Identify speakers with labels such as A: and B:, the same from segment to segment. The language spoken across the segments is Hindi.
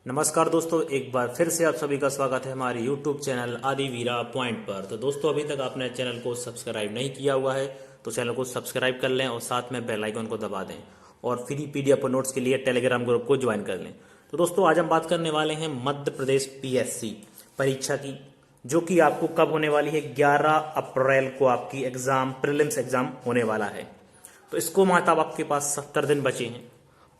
A: नमस्कार दोस्तों, एक बार फिर से आप सभी का स्वागत है हमारे YouTube चैनल आदिवीरा पॉइंट पर। तो दोस्तों, अभी तक आपने चैनल को सब्सक्राइब नहीं किया हुआ है तो चैनल को सब्सक्राइब कर लें और साथ में बेल आइकन को दबा दें और फ्री PDF और नोट्स के लिए टेलीग्राम ग्रुप को ज्वाइन कर लें। तो दोस्तों, आज हम बात करने वाले हैं मध्य प्रदेश PSC परीक्षा की, जो कि आपको कब होने वाली है। 11 अप्रैल को आपकी एग्जाम, प्रीलिम्स एग्जाम होने वाला है। तो इसको मतलब आपके पास 70 दिन बचे हैं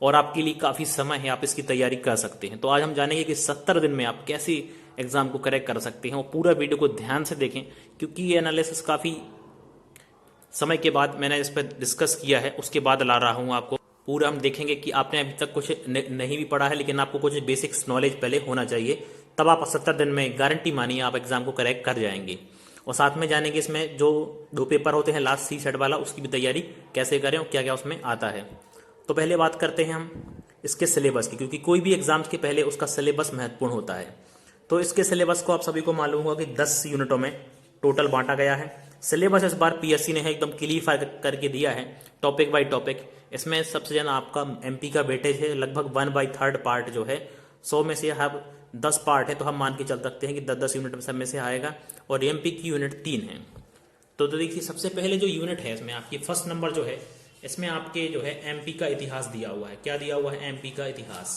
A: और आपके लिए काफ़ी समय है, आप इसकी तैयारी कर सकते हैं। तो आज हम जानेंगे कि 70 दिन में आप कैसे एग्जाम को करेक्ट कर सकते हैं, और पूरा वीडियो को ध्यान से देखें क्योंकि ये एनालिसिस काफ़ी समय के बाद मैंने इस पर डिस्कस किया है, उसके बाद ला रहा हूँ आपको। पूरा हम देखेंगे कि आपने अभी तक कुछ नहीं भी पढ़ा है, लेकिन आपको कुछ बेसिक्स नॉलेज पहले होना चाहिए, तब आप 70 दिन में गारंटी मानिए आप एग्जाम को करेक्ट कर जाएंगे। और साथ में जानेंगे इसमें जो 2 पेपर होते हैं लास्ट C सेट वाला, उसकी भी तैयारी कैसे करें और क्या क्या उसमें आता है। तो पहले बात करते हैं हम इसके सिलेबस की, क्योंकि कोई भी एग्जाम्स के पहले उसका सिलेबस महत्वपूर्ण होता है। तो इसके सिलेबस को आप सभी को मालूम होगा कि 10 यूनिटों में टोटल बांटा गया है। सिलेबस इस बार PSC ने है एकदम क्लियर करके दिया है, टॉपिक बाय टॉपिक। इसमें सबसे ज़्यादा आपका MP का वेटेज है, लगभग 1/3 पार्ट जो है 100 में से हर 10 पार्ट है, तो हम मान के चल सकते हैं कि 10-10 यूनिट में सब में से आएगा। और MP की यूनिट 3 है। तो देखिए, सबसे पहले जो यूनिट है इसमें आपकी फर्स्ट नंबर जो है, इसमें आपके जो है MP का इतिहास दिया हुआ है। क्या दिया हुआ है? MP का इतिहास।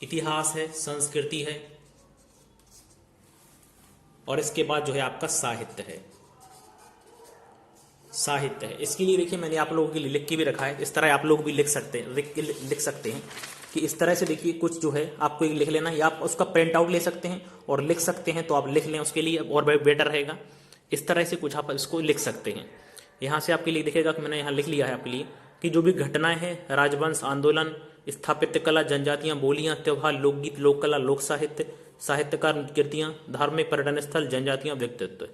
A: इतिहास है, संस्कृति है, और इसके बाद जो है आपका साहित्य है। साहित्य है, इसके लिए देखिए मैंने आप लोगों के लिए लिख के भी रखा है। इस तरह आप लोग भी लिख सकते हैं, लिख सकते हैं कि इस तरह से देखिए कुछ जो है आपको लिख लेना, या आप उसका प्रिंट आउट ले सकते हैं और लिख सकते हैं, तो आप लिख लें, उसके लिए और बेटर रहेगा। इस तरह से कुछ आप इसको लिख सकते हैं। यहाँ से आपके लिए दिखेगा कि मैंने यहाँ लिख लिया है आपके लिए कि जो भी घटनाएं हैं, राजवंश, आंदोलन, स्थापत्य कला, जनजातियां, बोलियां, त्योहार, लोकगीत, लोक कला, लोक साहित्य, साहित्यकार कृतियां, धार्मिक पर्यटन स्थल, जनजातियां, व्यक्तित्व।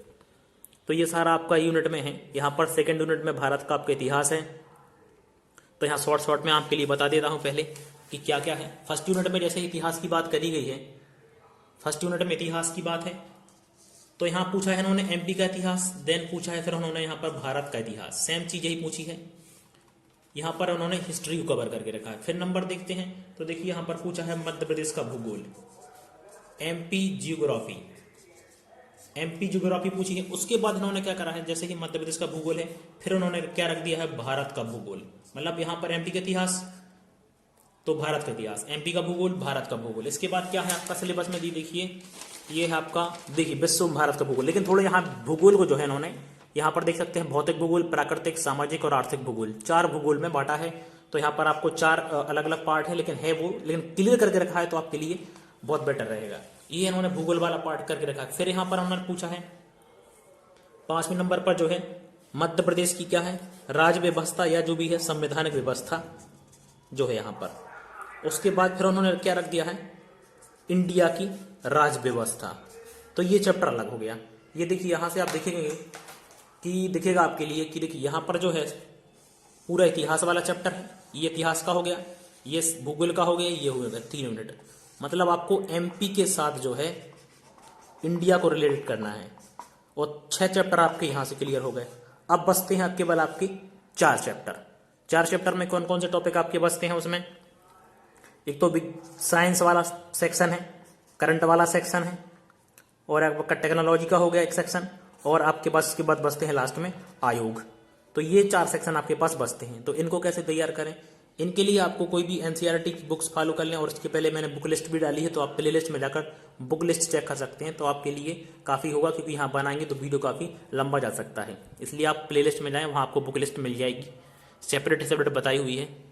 A: तो ये सारा आपका यूनिट में है। यहाँ पर सेकंड यूनिट में भारत का आपका इतिहास है। तो यहाँ शॉर्ट में आपके लिए बता देता हूँ पहले कि क्या क्या है। फर्स्ट यूनिट में जैसे इतिहास की बात करी गई है, फर्स्ट यूनिट में इतिहास की बात है, तो यहाँ पूछा है इन्होंने MP का इतिहास, देन पूछा है फिर उन्होंने यहाँ पर भारत का इतिहास, सेम चीज यही पूछी है। यहाँ पर उन्होंने हिस्ट्री को कवर करके रखा है। फिर नंबर देखते हैं, तो देखिए यहाँ पर पूछा है मध्य प्रदेश का भूगोल, MP जियोग्राफी, MP जियोग्राफी पूछी है। उसके बाद इन्होंने क्या करा है, जैसे कि मध्य प्रदेश का भूगोल है, फिर उन्होंने क्या रख दिया है, भारत का भूगोल। मतलब यहाँ पर MP का इतिहास तो भारत का इतिहास, MP का भूगोल, भारत का भूगोल। इसके बाद क्या है आपका सिलेबस में दी, देखिए ये है आपका, देखिए विश्व में भारत का भूगोल। लेकिन थोड़ा यहाँ भूगोल को जो है इन्होंने यहाँ पर देख सकते हैं, भौतिक भूगोल, प्राकृतिक, सामाजिक और आर्थिक भूगोल, 4 भूगोल में बांटा है। तो यहाँ पर आपको 4 अलग अलग पार्ट है, लेकिन क्लियर करके रखा है, तो आपके लिए बहुत बेटर रहेगा। ये इन्होंने भूगोल वाला पार्ट करके रखा है। फिर यहाँ पर उन्होंने पूछा है 5वें नंबर पर जो है मध्य प्रदेश की क्या है, राज्य व्यवस्था या जो भी है संवैधानिक व्यवस्था जो है यहाँ पर। उसके बाद फिर उन्होंने क्या रख दिया है, इंडिया की राज्य व्यवस्था। तो ये चैप्टर अलग हो गया। ये देखिए यहाँ से आप देखेंगे कि दिखेगा आपके लिए कि देखिए यहाँ पर जो है पूरा इतिहास वाला चैप्टर है, ये इतिहास का हो गया, ये भूगोल का हो गया, ये हो गया 3 यूनिट। मतलब आपको MP के साथ जो है इंडिया को रिलेटेड करना है, और 6 चैप्टर आपके यहाँ से क्लियर हो गए। अब बचते हैं केवल आपके 4 चैप्टर। 4 चैप्टर में कौन कौन से टॉपिक आपके बचते हैं उसमें? एक तो साइंस वाला सेक्शन है, करंट वाला सेक्शन है, और आपका टेक्नोलॉजी का हो गया एक सेक्शन, और आपके पास इसके बाद बचते हैं लास्ट में आयोग। तो ये 4 सेक्शन आपके पास बचते हैं। तो इनको कैसे तैयार करें, इनके लिए आपको कोई भी NCERT की बुक्स फॉलो कर लें, और इसके पहले मैंने बुक लिस्ट भी डाली है, तो आप प्ले लिस्ट में जाकर बुक लिस्ट चेक कर सकते हैं। तो आपके लिए काफ़ी होगा, क्योंकि यहाँ बनाएंगे तो वीडियो काफ़ी लंबा जा सकता है, इसलिए आप प्ले लिस्ट में जाएँ, वहाँ आपको बुक लिस्ट मिल जाएगी, सेपरेट बताई हुई है।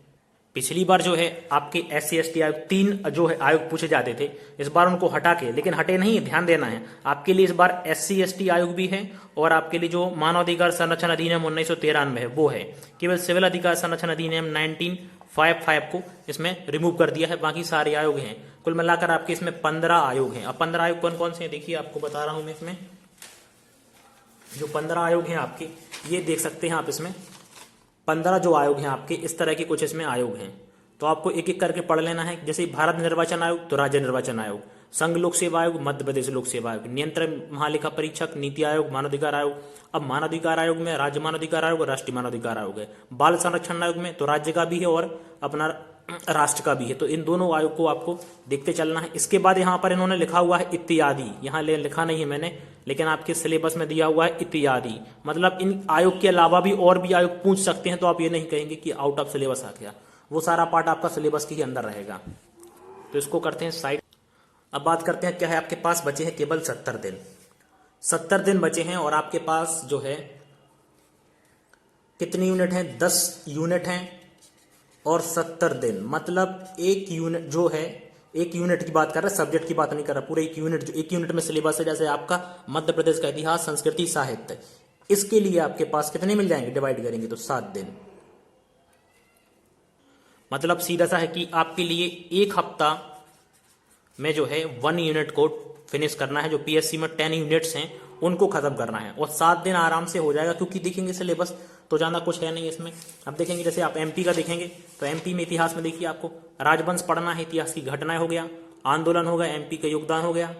A: पिछली बार जो है आपके SC ST आयोग 3 जो है आयोग पूछे जाते थे, इस बार उनको हटा के, लेकिन हटे नहीं, ध्यान देना है आपके लिए, इस बार SC ST आयोग भी है, और आपके लिए जो मानवाधिकार संरक्षण अधिनियम 1993 है वो है। केवल सिविल अधिकार संरक्षण अधिनियम 1955 को इसमें रिमूव कर दिया है, बाकी सारे आयोग हैं। कुल मिलाकर आपके इसमें 15 आयोग हैं। अब 15 आयोग कौन कौन से हैं, देखिए आपको बता रहा हूं मैं। इसमें जो 15 आयोग हैं आपके, ये देख सकते हैं आप, इसमें 15 जो आयोग हैं आपके, इस तरह के कुछ इसमें आयोग हैं। तो आपको एक एक करके पढ़ लेना है। जैसे भारत निर्वाचन आयोग तो राज्य निर्वाचन आयोग, संघ लोक सेवा आयोग, मध्य प्रदेश लोक सेवा आयोग, नियंत्रण महालेखा परीक्षक, नीति आयोग, मानवाधिकार आयोग। अब मानवाधिकार आयोग में राज्य मानवाधिकार आयोग और राष्ट्रीय मानवाधिकार आयोग है। बाल संरक्षण आयोग में तो राज्य का भी है और अपना राष्ट्र का भी है। तो इन दोनों आयोग को आपको देखते चलना है। इसके बाद यहाँ पर इन्होंने लिखा हुआ है इत्यादि, यहाँ लिखा नहीं है मैंने, लेकिन आपके सिलेबस में दिया हुआ है इत्यादि, मतलब इन आयोग के अलावा भी और भी आयोग पूछ सकते हैं। तो आप ये नहीं कहेंगे कि आउट ऑफ सिलेबस आ गया, वो सारा पार्ट आपका सिलेबस के ही अंदर रहेगा। तो इसको करते हैं साइड। अब बात करते हैं क्या है, आपके पास बचे हैं केवल 70 दिन। 70 दिन बचे हैं और आपके पास जो है कितनी यूनिट है, 10 यूनिट हैं और 70 दिन, मतलब एक यूनिट जो है, एक यूनिट की बात कर रहा है, सब्जेक्ट की बात नहीं कर रहा, पूरे एक यूनिट, जो एक यूनिट में सिलेबस है, जैसे आपका मध्य प्रदेश का इतिहास, संस्कृति, साहित्य, इसके लिए आपके पास कितने मिल जाएंगे, डिवाइड करेंगे तो 7 दिन। मतलब सीधा सा है कि आपके लिए एक हफ्ता में जो है 1 यूनिट को फिनिश करना है। जो पीएससी में 10 यूनिट्स हैं उनको खत्म करना है और 7 दिन आराम से हो जाएगा, क्योंकि देखेंगे सिलेबस तो ज़्यादा कुछ है नहीं इसमें। अब देखेंगे जैसे आप एमपी का देखेंगे तो एमपी में इतिहास में देखिए आपको राजवंश पढ़ना है, इतिहास की घटनाएं हो गया, आंदोलन हो गया, एमपी का योगदान हो गया।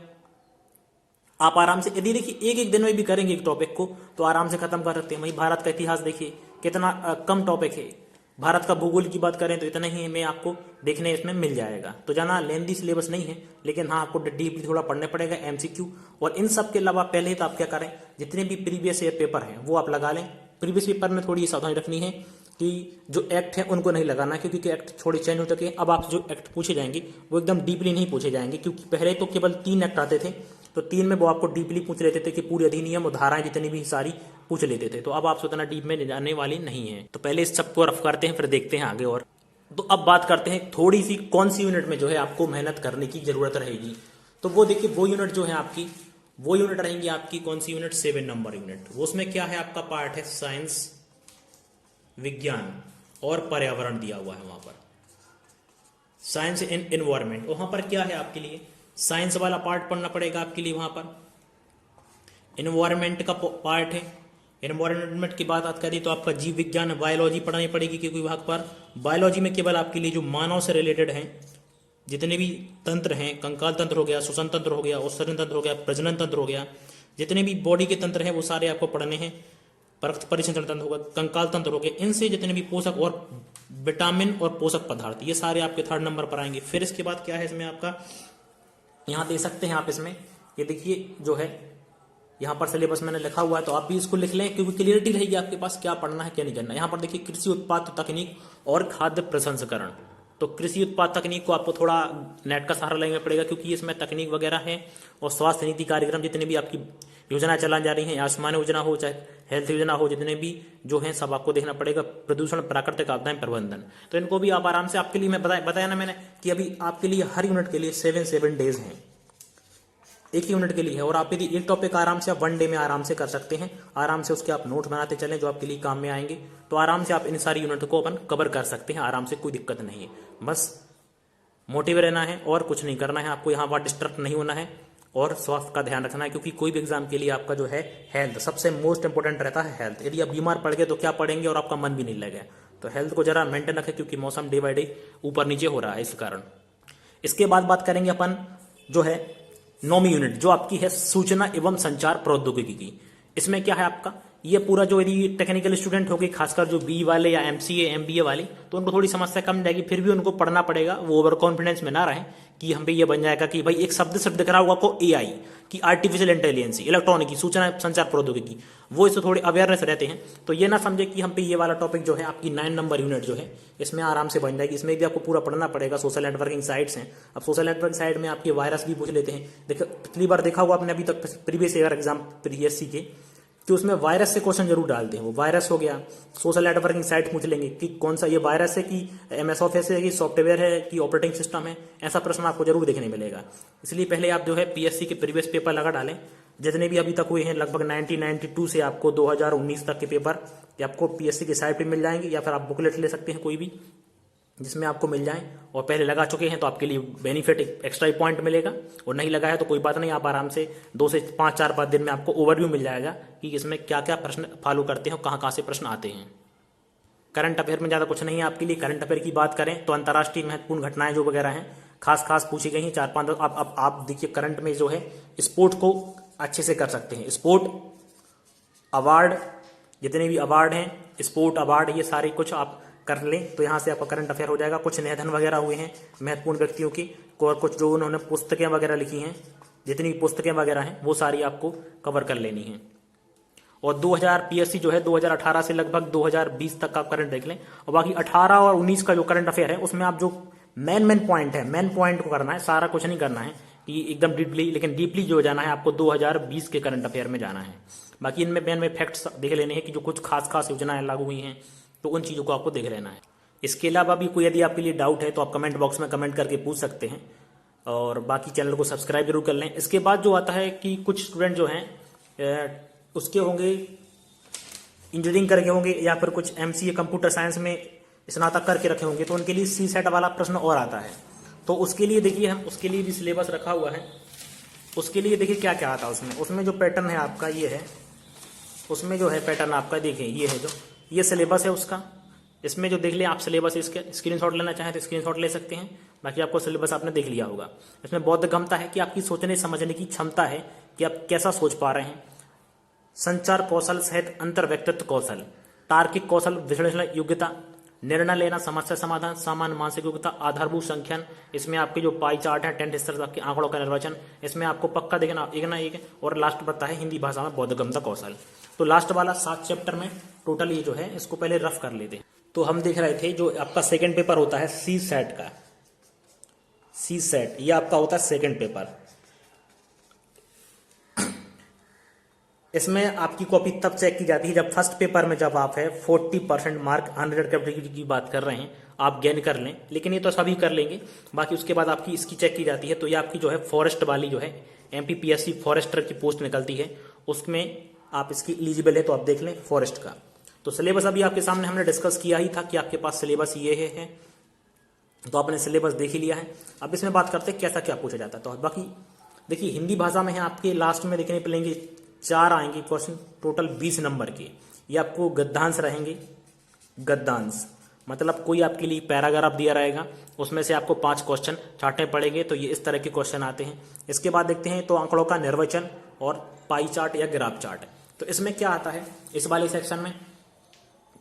A: आप आराम से यदि देखिए एक एक दिन में भी करेंगे एक टॉपिक को तो आराम से खत्म कर सकते हैं। वहीं भारत का इतिहास देखिए कितना कम टॉपिक है, भारत का भूगोल की बात करें तो इतना ही में आपको देखने इसमें मिल जाएगा। तो ज़्यादा लेंदी सिलेबस नहीं है, लेकिन हाँ आपको डीपली थोड़ा पढ़ने पड़ेगा एमसीक्यू। और इन सब के अलावा पहले तो आप क्या करें, जितने भी प्रीवियस ईयर पेपर हैं वो आप लगा लें। प्रीवियस पेपर में थोड़ी सावधानी रखनी है कि जो एक्ट है उनको नहीं लगाना, क्योंकि एक्ट थोड़े चेंज हो चुके हैं। अब आप जो एक्ट पूछे जाएंगे वो एकदम डीपली नहीं पूछे जाएंगे, क्योंकि पहले तो केवल 3 एक्ट आते थे, तो 3 में वो आपको डीपली पूछ लेते थे कि पूरे अधिनियम और धाराएं जितनी भी सारी पूछ लेते थे। तो अब आपसे उतना डीप में जाने वाली नहीं है। तो पहले इस सबको रफ करते हैं, फिर देखते हैं आगे। और तो अब बात करते हैं थोड़ी सी कौन सी यूनिट में जो है आपको मेहनत करने की जरूरत रहेगी। तो वो देखिए वो यूनिट जो है आपकी, वो यूनिट रहेंगी आपकी कौन सी यूनिट, 7 नंबर यूनिट। वो उसमें क्या है, आपका पार्ट है साइंस, विज्ञान और पर्यावरण दिया हुआ है। वहां पर साइंस एंड एनवायरमेंट, वहां पर क्या है आपके लिए, साइंस वाला पार्ट पढ़ना पड़ेगा आपके लिए। वहां पर एनवायरमेंट का पार्ट है। एनवायरमेंट की बात करें तो आपका जीव विज्ञान, बायोलॉजी पढ़ानी पड़ेगी, क्योंकि वहां पर बायोलॉजी में केवल आपके लिए जो मानव से रिलेटेड हैं जितने भी तंत्र हैं, कंकाल तंत्र हो गया, श्वसन तंत्र हो गया, उत्सर्जन तंत्र हो गया, प्रजनन तंत्र हो गया, जितने भी बॉडी के तंत्र हैं वो सारे आपको पढ़ने हैं। परिसंचरण तंत्र होगा, कंकाल तंत्र हो गया, इनसे जितने भी पोषक और विटामिन और पोषक पदार्थ, ये सारे आपके 3rd नंबर पर आएंगे। फिर इसके बाद क्या है इसमें आपका, यहाँ दे सकते हैं आप इसमें, ये देखिए जो है यहाँ पर सिलेबस मैंने लिखा हुआ है, तो आप भी इसको लिख लें, क्योंकि क्लियरिटी रहेगी आपके पास क्या पढ़ना है क्या नहीं करना। यहाँ पर देखिए कृषि उत्पाद तकनीक और खाद्य प्रसंस्करण। तो कृषि उत्पाद तकनीक को आपको थोड़ा नेट का सहारा लेना पड़ेगा, क्योंकि इसमें तकनीक वगैरह है। और स्वास्थ्य नीति कार्यक्रम जितने भी आपकी योजना चला जा रही है, आयुष्मान योजना हो चाहे हेल्थ योजना हो, जितने भी जो है सब आपको देखना पड़ेगा। प्रदूषण, प्राकृतिक आपदाएं प्रबंधन, तो इनको भी आप आराम से, आपके लिए मैं बताया ना मैंने कि अभी आपके लिए हर यूनिट के लिए 7 डेज हैं, एक ही यूनिट के लिए है। और आप यदि एक टॉपिक आराम से आप 1 डे में आराम से कर सकते हैं, आराम से उसके आप नोट बनाते चलें जो आपके लिए काम में आएंगे, तो आराम से आप इन सारी यूनिट को अपन कवर कर सकते हैं आराम से, कोई दिक्कत नहीं है। बस मोटिव रहना है और कुछ नहीं करना है आपको, यहाँ पर डिस्ट्रैक्ट नहीं होना है और स्वास्थ्य का ध्यान रखना है, क्योंकि कोई भी एग्जाम के लिए आपका जो है हेल्थ सबसे मोस्ट इंपोर्टेंट रहता है। हेल्थ, यदि आप बीमार पड़ गए तो क्या पढ़ेंगे और आपका मन भी नहीं लगेगा। तो हेल्थ को जरा मेंटेन रखें, क्योंकि मौसम डे बाय डे ऊपर नीचे हो रहा है इस कारण। इसके बाद बात करेंगे अपन जो है 9वीं यूनिट, जो आपकी है सूचना एवं संचार प्रौद्योगिकी की। इसमें क्या है आपका, ये पूरा जो यदि टेक्निकल स्टूडेंट हो गए, खासकर जो बी वाले या एमसीए एमबीए वाले, तो उनको थोड़ी समस्या कम जाएगी, फिर भी उनको पढ़ना पड़ेगा। वो ओवर कॉन्फिडेंस में ना रहे कि हम पे ये बन जाएगा कि भाई एक शब्द सिर्फ दिख रहा होगा आपको एआई की, आर्टिफिशियल इंटेलिजेंस, इलेक्ट्रॉनिक की, सूचना संचार प्रौद्योगिकी, वो इससे थोड़े अवेयरनेस रहते हैं। तो ये ना समझे कि हम पे ये वाला टॉपिक जो है आपकी 9 नंबर यूनिट जो है इसमें आराम से बन जाएगी। इसमें भी आपको पूरा पढ़ना पड़ेगा। सोशल नेटवर्किंग साइट्स हैं, अब सोशल नेटवर्किंग साइट में आपके वायरस भी पूछ लेते हैं। देखो पिछली बार देखा हुआ आपने अभी तक प्रीवियस ईयर एग्जाम पीएससी के, कि उसमें वायरस से क्वेश्चन जरूर डालते हैं। वो वायरस हो गया, सोशल नेटवर्किंग साइट पूछ लेंगे कि कौन सा ये वायरस है कि एमएस ऑफिस है कि सॉफ्टवेयर है कि ऑपरेटिंग सिस्टम है, ऐसा प्रश्न आपको जरूर देखने मिलेगा। इसलिए पहले आप जो है पीएससी के प्रीवियस पेपर लगा डालें, जितने भी अभी तक हुए हैं लगभग 1992 से आपको 2019 तक के पेपर आपको पीएससी की साइट पर मिल जाएंगे, या फिर आप बुकलेट ले सकते हैं कोई भी जिसमें आपको मिल जाए। और पहले लगा चुके हैं तो आपके लिए बेनिफिट एक्स्ट्रा पॉइंट मिलेगा, और नहीं लगाया तो कोई बात नहीं, आप आराम से 2 से 5, 4, 5 दिन में आपको ओवरव्यू मिल जाएगा कि इसमें क्या क्या प्रश्न फॉलो करते हैं और कहाँ कहाँ से प्रश्न आते हैं। करंट अफेयर में ज़्यादा कुछ नहीं है आपके लिए। करंट अफेयर की बात करें तो अंतर्राष्ट्रीय महत्वपूर्ण घटनाएं जो वगैरह हैं खास पूछी गई हैं 4-5। आप देखिए करंट में जो है स्पोर्ट को अच्छे से कर सकते हैं। स्पोर्ट अवार्ड, जितने भी अवार्ड हैं, स्पोर्ट अवार्ड, ये सारे कुछ आप कर लें तो यहाँ से आपका करंट अफेयर हो जाएगा। कुछ निधन वगैरह हुए हैं महत्वपूर्ण व्यक्तियों की, और कुछ जो उन्होंने पुस्तकें वगैरह लिखी हैं, जितनी पुस्तकें वगैरह हैं वो सारी आपको कवर कर लेनी है। और 2000 पीएससी जो है 2018 से लगभग 2020 तक का करंट देख लें, और बाकी 18 और 19 का जो करंट अफेयर है उसमें आप जो मेन पॉइंट है, मेन पॉइंट को करना है, सारा कुछ नहीं करना है कि एकदम डीपली, लेकिन डीपली जो जाना है आपको 2020 के करंट अफेयर में जाना है। बाकी इनमें मेन फैक्ट्स देख लेने हैं कि जो कुछ खास योजनाएं लागू हुई हैं तो उन चीज़ों को आपको देख लेना है। इसके अलावा भी कोई यदि आपके लिए डाउट है तो आप कमेंट बॉक्स में कमेंट करके पूछ सकते हैं, और बाकी चैनल को सब्सक्राइब जरूर कर लें। इसके बाद जो आता है कि कुछ स्टूडेंट जो हैं उसके होंगे इंजीनियरिंग करके होंगे, या फिर कुछ एमसीए कंप्यूटर साइंस में स्नातक करके रखे होंगे, तो उनके लिए सी सेट वाला प्रश्न और आता है। तो उसके लिए देखिए हम उसके लिए भी सिलेबस रखा हुआ है। उसके लिए देखिए क्या क्या आता है उसमें जो पैटर्न है आपका ये है, उसमें जो है पैटर्न आपका देखिए ये है, जो ये सिलेबस है उसका। इसमें जो देख लें आप सिलेबस, इसके स्क्रीनशॉट लेना चाहें तो स्क्रीनशॉट ले सकते हैं, बाकी आपको सिलेबस आपने देख लिया होगा। इसमें बोधगम्यता है कि आपकी सोचने समझने की क्षमता है कि आप कैसा सोच पा रहे हैं, संचार कौशल सहित अंतर व्यक्तित्व कौशल, तार्किक कौशल, विश्लेषण योग्यता, निर्णय लेना, समस्या समाधान, सामान्य मानसिक योग्यता, आधारभूत संख्यान। इसमें आपके जो पाई चार्ट है 10 स्तर तक के आंकड़ों का निर्वचन, इसमें आपको पक्का देखना एक ना एक। और लास्ट पता है हिंदी भाषा में बोधगम्यता कौशल। तो लास्ट वाला 7 चैप्टर में टोटल ये जो है इसको पहले रफ कर लेते हैं। तो हम देख रहे थे जो आपका सेकेंड पेपर होता है सी सेट का, सी सेट ये आपका होता है सेकेंड पेपर। इसमें आपकी कॉपी तब चेक की जाती है जब फर्स्ट पेपर में जब आप है 40% मार्क 100 कैटेगरी की बात कर रहे हैं आप गेन कर लें, लेकिन ये तो सभी कर लेंगे। बाकी उसके बाद आपकी इसकी चेक की जाती है, तो ये आपकी जो है फॉरेस्ट वाली जो है एमपीपीएससी फॉरेस्टर की पोस्ट निकलती है, उसमें आप इसकी एलिजिबल है तो आप देख लें फॉरेस्ट का। तो सिलेबस अभी आपके सामने हमने डिस्कस किया ही था कि आपके पास सिलेबस ये है, तो आपने सिलेबस देख ही लिया है। अब इसमें बात करते हैं कैसा क्या पूछा जाता है। तो बाकी देखिए हिंदी भाषा में है आपके लास्ट में देखने मिलेंगे 4 आएंगे क्वेश्चन टोटल 20 नंबर के। ये आपको गद्यांश रहेंगे, गद्यांश मतलब कोई आपके लिए पैराग्राफ दिया रहेगा, उसमें से आपको 5 क्वेश्चन छांटने पड़ेंगे, तो ये इस तरह के क्वेश्चन आते हैं। इसके बाद देखते हैं तो आंकड़ों का निर्वचन और पाई चार्ट या ग्राफ चार्ट। तो इसमें क्या आता है, इस वाले सेक्शन में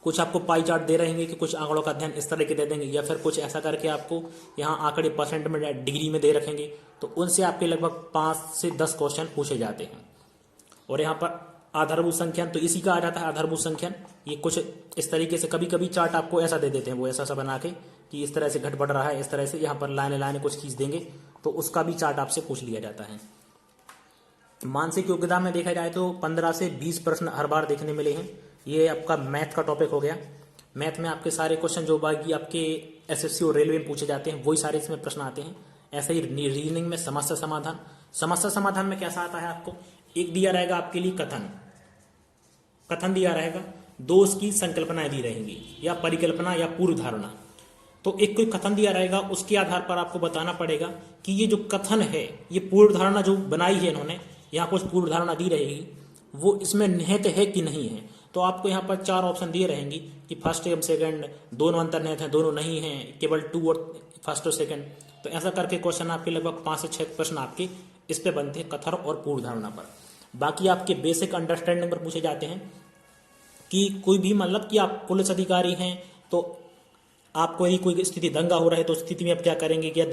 A: कुछ आपको पाई चार्ट दे रहेंगे कि कुछ आंकड़ों का अध्ययन इस तरह के दे देंगे, या फिर कुछ ऐसा करके आपको यहाँ आंकड़े परसेंट में डिग्री में दे रखेंगे, तो उनसे आपके लगभग 5 से 10 क्वेश्चन पूछे जाते हैं। और यहाँ पर आधारभूत संख्यान, तो इसी का आ जाता है आधारभूत संख्यान। ये कुछ इस तरीके से कभी कभी चार्ट आपको ऐसा दे देते हैं, वो ऐसा सा बना के कि इस तरह से घट बढ़ रहा है, इस तरह से यहाँ पर लाइने कुछ चीज देंगे, तो उसका भी चार्ट आपसे पूछ लिया जाता है। मानसिक योग्यता में देखा जाए तो 15 से 20 प्रश्न हर बार देखने मिले हैं। ये आपका मैथ का टॉपिक हो गया। मैथ में आपके सारे क्वेश्चन जो बाकी आपके एसएससी और रेलवे में पूछे जाते हैं वही सारे इसमें प्रश्न आते हैं। ऐसे ही रीजनिंग में समस्या समाधान, समस्या समाधान में कैसा आता है आपको, एक दिया रहेगा आपके लिए कथन दिया रहेगा, 2 उसकी संकल्पनाएं दी रहेंगी या परिकल्पना या पूर्व धारणा। तो एक कोई कथन दिया रहेगा, उसके आधार पर आपको बताना पड़ेगा कि ये जो कथन है ये पूर्व धारणा जो बनाई है इन्होंने, यहाँ कुछ पूर्व धारणा दी रहेगी, वो इसमें निहित है कि नहीं है। तो आपको यहाँ पर 4 ऑप्शन दिए रहेंगी कि फर्स्ट एवं सेकंड, दोनों अंतर्निहित हैं, दोनों नहीं हैं, केवल 2 और फर्स्ट और सेकंड। तो ऐसा करके क्वेश्चन आपके लगभग 5 से 6 प्रश्न आपके इस पे बनते हैं, कथन और पूर्व धारणा पर। बाकी आपके बेसिक अंडरस्टैंडिंग पर पूछे जाते हैं कि कोई भी मतलब कि आप पुलिस अधिकारी हैं तो आपको यदि कोई स्थिति दंगा हो रहा है तो स्थिति में आप क्या करेंगे, कि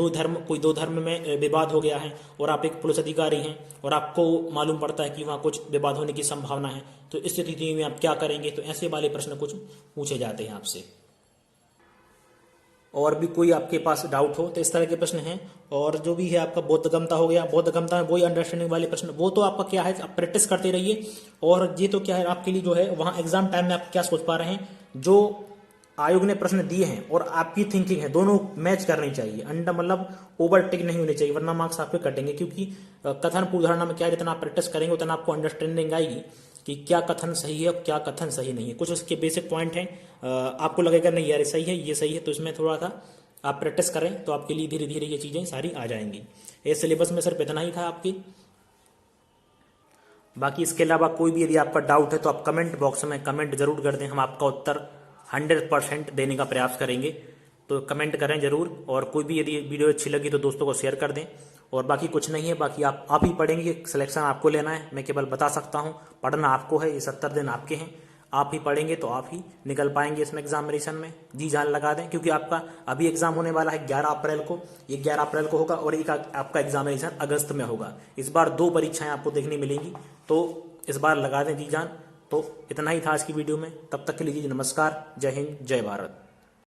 A: कोई दो धर्म में विवाद हो गया है और आप एक पुलिस अधिकारी हैं और आपको मालूम पड़ता है कि वहाँ कुछ विवाद होने की संभावना है, तो इस स्थिति में आप क्या करेंगे। तो ऐसे वाले प्रश्न कुछ पूछे जाते हैं आपसे। और भी कोई आपके पास डाउट हो तो इस तरह के प्रश्न हैं। और जो भी है आपका बोधगम्यता हो गया, बोधगम्यता में वही अंडरस्टैंडिंग वाले प्रश्न, वो तो आपका क्या है आप प्रैक्टिस करते रहिए। और ये तो क्या है आपके लिए जो है वहाँ एग्जाम टाइम में आप क्या सोच पा रहे हैं, जो आयोग ने प्रश्न दिए हैं और आपकी थिंकिंग है, दोनों मैच करनी चाहिए। अंडर मतलब ओवरटेक नहीं होनी चाहिए, वरना मार्क्स आपके कटेंगे। क्योंकि कथन पूर्व धारणा में क्या है, जितना आप प्रैक्टिस करेंगे उतना आपको अंडरस्टैंडिंग आएगी कि क्या कथन सही है और क्या कथन सही नहीं है। कुछ उसके बेसिक पॉइंट हैं, आपको लगेगा नहीं यार सही है, ये सही है, तो इसमें थोड़ा सा आप प्रैक्टिस करें तो आपके लिए धीरे धीरे ये चीज़ें सारी आ जाएंगी। ये सिलेबस में सिर्फ इतना ही था आपकी। बाकी इसके अलावा कोई भी यदि आपका डाउट है तो आप कमेंट बॉक्स में कमेंट जरूर कर दें, हम आपका उत्तर 100% देने का प्रयास करेंगे। तो कमेंट करें जरूर, और कोई भी यदि वीडियो अच्छी लगी तो दोस्तों को शेयर कर दें। और बाकी कुछ नहीं है, बाकी आप ही पढ़ेंगे, सिलेक्शन आपको लेना है, मैं केवल बता सकता हूँ, पढ़ना आपको है, ये 70 दिन आपके हैं। आप ही पढ़ेंगे तो आप ही निकल पाएंगे इसमें एग्जामिनेशन में। जी जान लगा दें, क्योंकि आपका अभी एग्जाम होने वाला है 11 अप्रैल को, ये 11 अप्रैल को होगा और एक आपका एग्जामिनेशन अगस्त में होगा। इस बार 2 परीक्षाएं आपको देखने मिलेंगी, तो इस बार लगा दें जी जान। तो इतना ही था आज की वीडियो में, तब तक के लिए जी नमस्कार, जय हिंद, जय भारत।